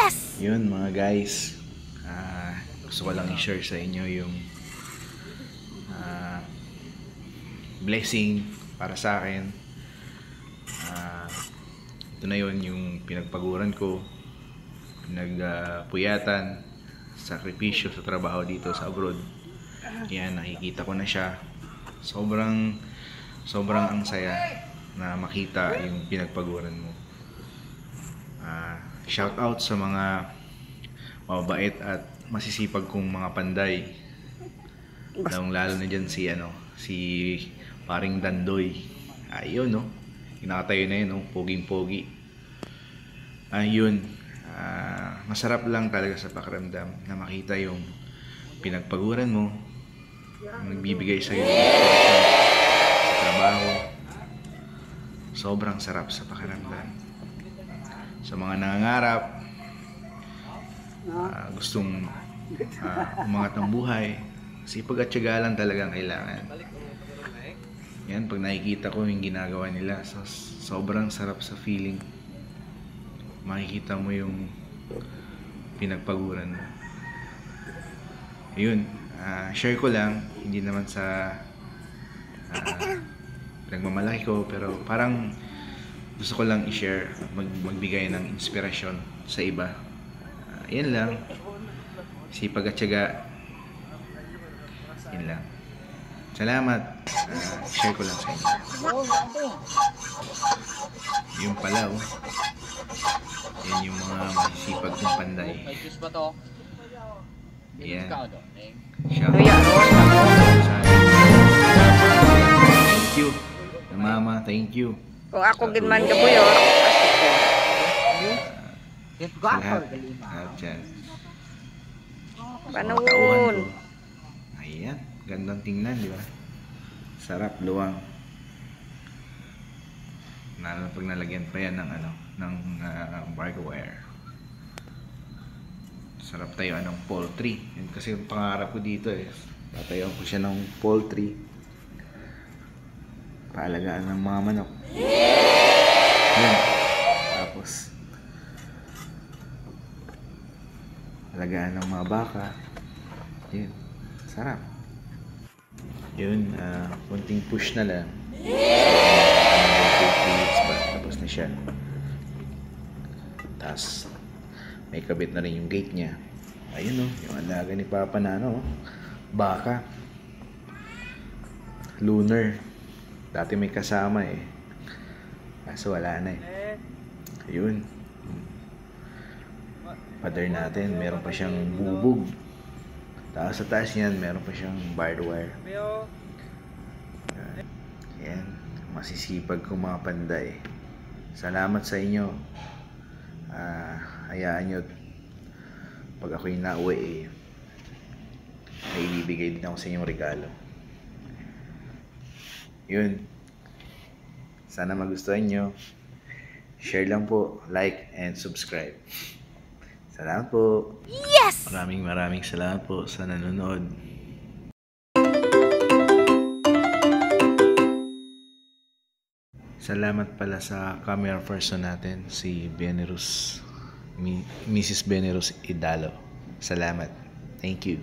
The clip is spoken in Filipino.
Yes! Yun mga guys, gusto ko lang i-share sa inyo yung blessing para sa akin. Ito na yun yung pinagpaguran ko, pinagpuyatan, sakripisyo sa trabaho dito sa abroad. Yan, nakikita ko na siya. Sobrang ang saya na makita yung pinagpaguran mo. Shout out sa mga mababait at masisipag kong mga panday. Lalo na dyan si paring Dandoy. Ayun no, kinakatayo na yun no, poging-pogi. Ayun, masarap lang talaga sa pakiramdam na makita yung pinagpaguran mo, nagbibigay sa'yo ng inspiration sa trabaho. Sobrang sarap sa pakiramdam. Sa mga nangangarap, gustong umangat ng buhay, sipag at tiyaga lang talagang kailangan. Yan, pag nakikita ko yung ginagawa nila, sobrang sarap sa feeling. Makikita mo yung pinagpaguran mo. Ayun, share ko lang, hindi naman sa nagmamalaki ko, pero parang gusto ko lang i-share, magbigay ng inspirasyon sa iba. Yan lang, sipag at tiyaga. Yan lang. Salamat. Share ko lang sa inyo. Yung pala oh. Yan yung mga masisipag kong panday. Yan. Shout out. Thank you. Mama, thank you. Kung ako ginman ka po yun, sa lahat dyan. Panoon. Ayan, gandang tingnan, di ba? Sarap, luwang. Pag nalagyan pa yan ng barbed wire. Sarap tayo ng poultry. Yan kasi yung pangarap ko dito eh. Tatayo ko siya ng poultry. Paalagaan ng mga manok. Yan. Tapos alagaan ng mga baka. Yun. Sarap. Yun. Kunting push na lang. Tapos na siya. Tapos may kabit na rin yung gate niya. Ayun o. Yung alaga ni Papa na baka. Lunar. Dati may kasama eh. Kaso wala na eh. Ayun. Pader natin, meron pa siyang bubog. Tapos sa taas niyan, meron pa siyang barbed wire. Yan. Masisipag kong mga panday. Salamat sa inyo. Hayaan nyo pag ako'y nauwi ay ibibigay din ako sa inyong regalo. Yun. Sana magustuhan nyo. Share lang po, like, and subscribe. Salamat po. Yes! Maraming salamat po sa nanonood. Salamat pala sa camera person natin, si Mrs. Benerus Idalo. Salamat. Thank you.